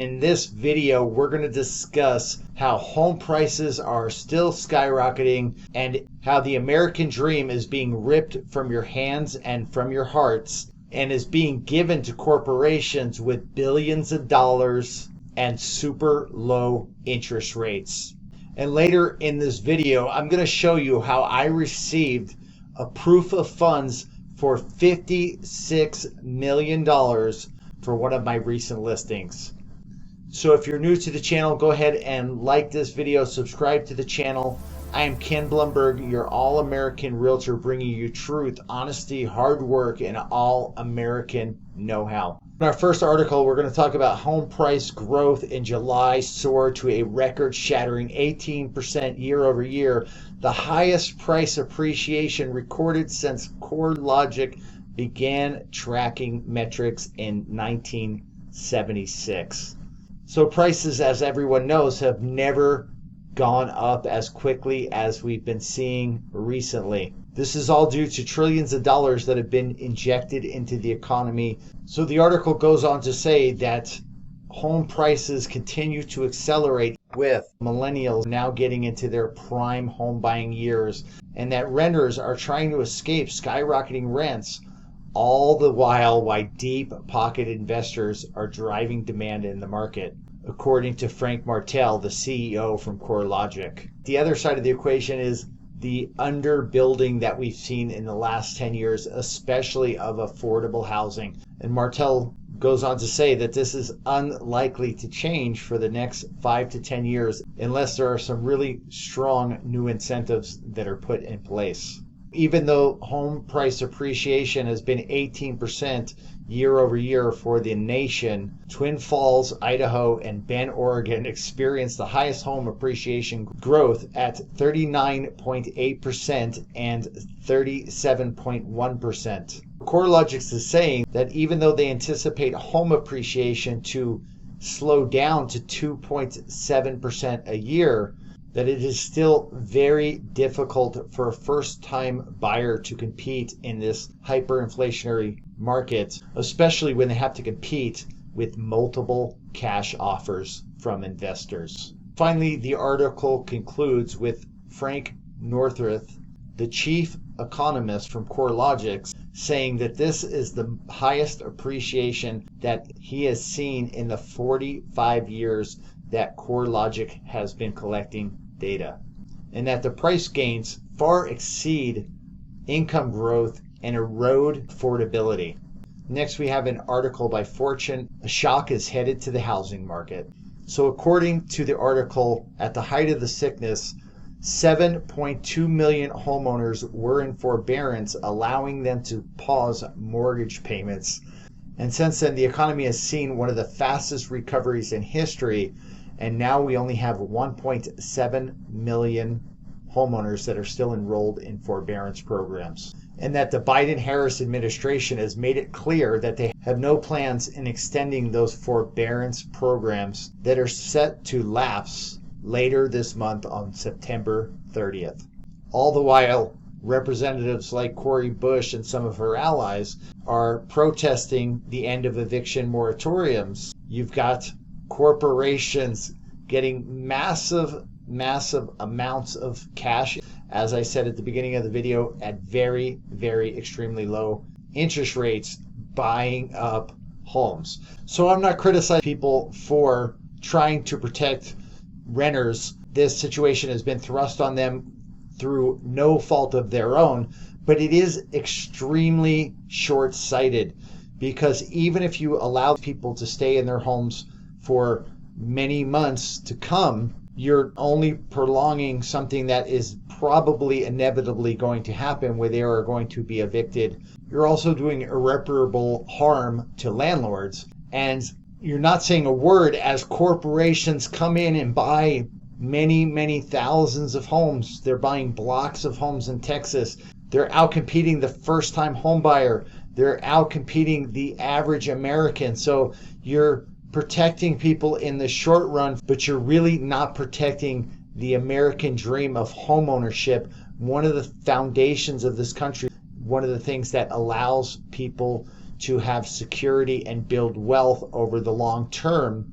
In this video, we're going to discuss how home prices are still skyrocketing and how the American dream is being ripped from your hands and from your hearts and is being given to corporations with billions of dollars and super low interest rates. And later in this video, I'm going to show you how I received a proof of funds for $56 million for one of my recent listings. So if you're new to the channel, go ahead and like this video, subscribe to the channel. I am Ken Blumberg, your all-American realtor, bringing you truth, honesty, hard work, and all-American know-how. In our first article, we're going to talk about home price growth in July soared to a record-shattering 18% year over year, the highest price appreciation recorded since CoreLogic began tracking metrics in 1976. So prices, as everyone knows, have never gone up as quickly as we've been seeing recently. This is all due to trillions of dollars that have been injected into the economy. So the article goes on to say that home prices continue to accelerate with millennials now getting into their prime home buying years, and that renters are trying to escape skyrocketing rents, all the while deep-pocket investors are driving demand in the market, according to Frank Martell, the CEO from CoreLogic. The other side of the equation is the underbuilding that we've seen in the last 10 years, especially of affordable housing. And Martell goes on to say that this is unlikely to change for the next 5 to 10 years unless there are some really strong new incentives that are put in place. Even though home price appreciation has been 18% year over year for the nation, Twin Falls, Idaho, and Bend, Oregon experienced the highest home appreciation growth at 39.8% and 37.1%. CoreLogic is saying that even though they anticipate home appreciation to slow down to 2.7% a year, that it is still very difficult for a first-time buyer to compete in this hyperinflationary market, especially when they have to compete with multiple cash offers from investors. Finally, the article concludes with Frank Northrup, the chief economist from CoreLogic, saying that this is the highest appreciation that he has seen in the 45 years that CoreLogic has been collecting data, and that the price gains far exceed income growth and erode affordability. Next, we have an article by Fortune, a shock is headed to the housing market. So according to the article, at the height of the sickness, 7.2 million homeowners were in forbearance, allowing them to pause mortgage payments. And since then, the economy has seen one of the fastest recoveries in history, and now we only have 1.7 million homeowners that are still enrolled in forbearance programs. And that the Biden-Harris administration has made it clear that they have no plans in extending those forbearance programs that are set to lapse later this month on September 30th. All the while, representatives like Cori Bush and some of her allies are protesting the end of eviction moratoriums. You've got corporations getting massive amounts of cash, as I said at the beginning of the video, at very, very extremely low interest rates, buying up homes. So I'm not criticizing people for trying to protect renters. This situation has been thrust on them through no fault of their own, but it is extremely short-sighted, because even if you allow people to stay in their homes for many months to come, you're only prolonging something that is probably inevitably going to happen, where they are going to be evicted. You're also doing irreparable harm to landlords, and you're not saying a word as corporations come in and buy many thousands of homes. They're buying blocks of homes in Texas. They're outcompeting the first-time home buyer. They're outcompeting the average American. So you're protecting people in the short run, but you're really not protecting the American dream of homeownership, one of the foundations of this country, one of the things that allows people to have security and build wealth over the long term.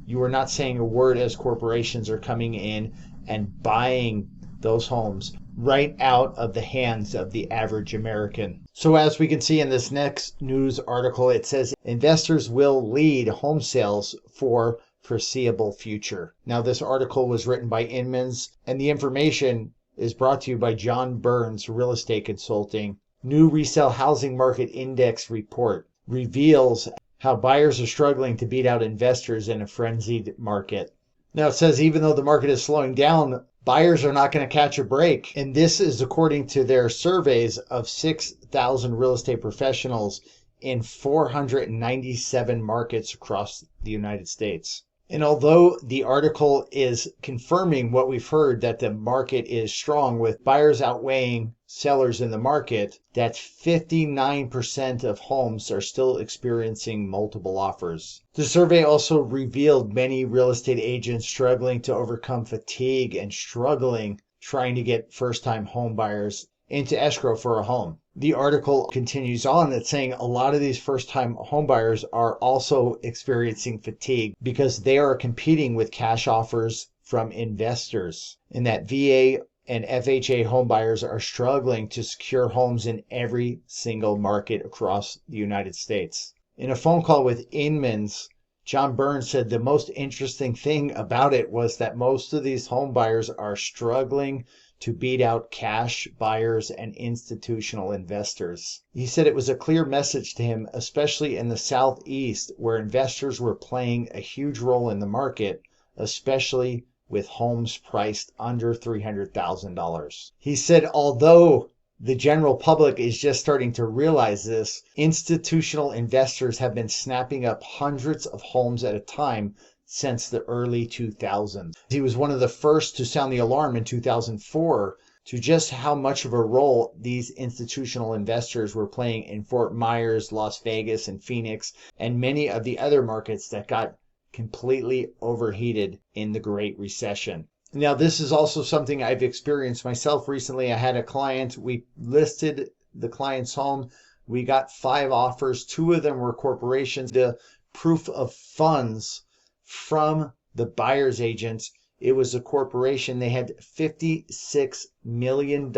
You are not saying a word as corporations are coming in and buying those homes right out of the hands of the average American. So as we can see in this next news article, it says investors will lead home sales for foreseeable future. Now, this article was written by Inmans, and the information is brought to you by John Burns Real Estate Consulting. New Resale Housing Market Index report reveals how buyers are struggling to beat out investors in a frenzied market. Now, it says even though the market is slowing down, buyers are not going to catch a break. And this is according to their surveys of 6,000 real estate professionals in 497 markets across the United States. And although the article is confirming what we've heard, that the market is strong with buyers outweighing sellers in the market, that 59% of homes are still experiencing multiple offers. The survey also revealed many real estate agents struggling to overcome fatigue and struggling trying to get first-time home buyers into escrow for a home. The article continues on. It's saying a lot of these first-time homebuyers are also experiencing fatigue because they are competing with cash offers from investors, and that VA and FHA homebuyers are struggling to secure homes in every single market across the United States. In a phone call with Inmans, John Burns said the most interesting thing about it was that most of these homebuyers are struggling to beat out cash buyers and institutional investors. He said it was a clear message to him, especially in the Southeast, where investors were playing a huge role in the market, especially with homes priced under $300,000. He said although the general public is just starting to realize this, institutional investors have been snapping up hundreds of homes at a time since the early 2000s. He was one of the first to sound the alarm in 2004 to just how much of a role these institutional investors were playing in Fort Myers, Las Vegas, and Phoenix, and many of the other markets that got completely overheated in the Great Recession. Now, this is also something I've experienced myself recently. I had a client, we listed the client's home. We got 5 offers. 2 of them were corporations. The proof of funds from the buyer's agent, it was a corporation. They had $56 million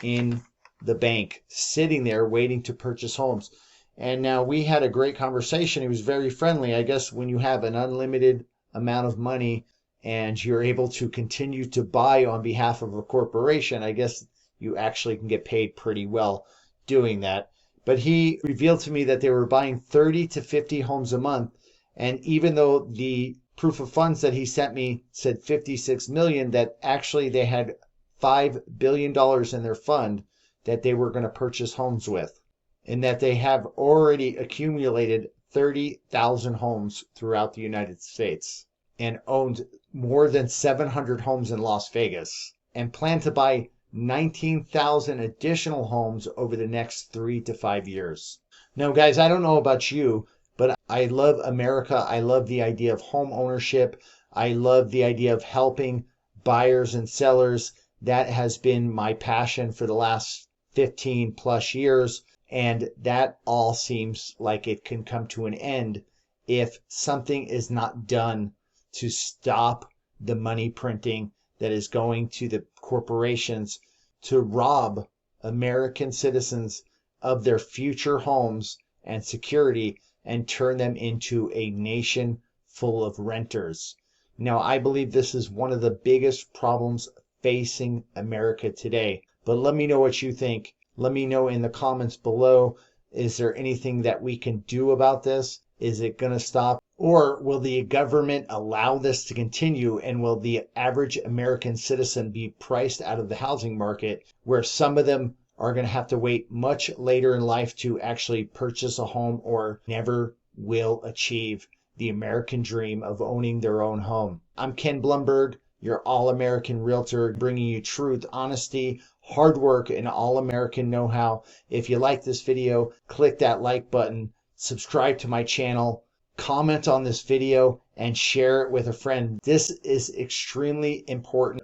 in the bank sitting there waiting to purchase homes. And now we had a great conversation. He was very friendly. I guess when you have an unlimited amount of money and you're able to continue to buy on behalf of a corporation, I guess you actually can get paid pretty well doing that. But he revealed to me that they were buying 30 to 50 homes a month. And even though the proof of funds that he sent me said 56 million, that actually they had $5 billion in their fund that they were going to purchase homes with, and that they have already accumulated 30,000 homes throughout the United States and owned more than 700 homes in Las Vegas and plan to buy 19,000 additional homes over the next 3 to 5 years. Now, guys, I don't know about you, but I love America. I love the idea of home ownership. I love the idea of helping buyers and sellers. That has been my passion for the last 15 plus years. And that all seems like it can come to an end if something is not done to stop the money printing that is going to the corporations to rob American citizens of their future homes and security and turn them into a nation full of renters. Now, I believe this is one of the biggest problems facing America today. But let me know what you think. Let me know in the comments below. Is there anything that we can do about this? Is it going to stop? Or will the government allow this to continue, and will the average American citizen be priced out of the housing market, where some of them are going to have to wait much later in life to actually purchase a home, or never will achieve the American dream of owning their own home? I'm Ken Blumberg, your all-American realtor, bringing you truth, honesty, hard work, and all-American know-how. If you like this video, click that like button, subscribe to my channel, comment on this video, and share it with a friend. This is extremely important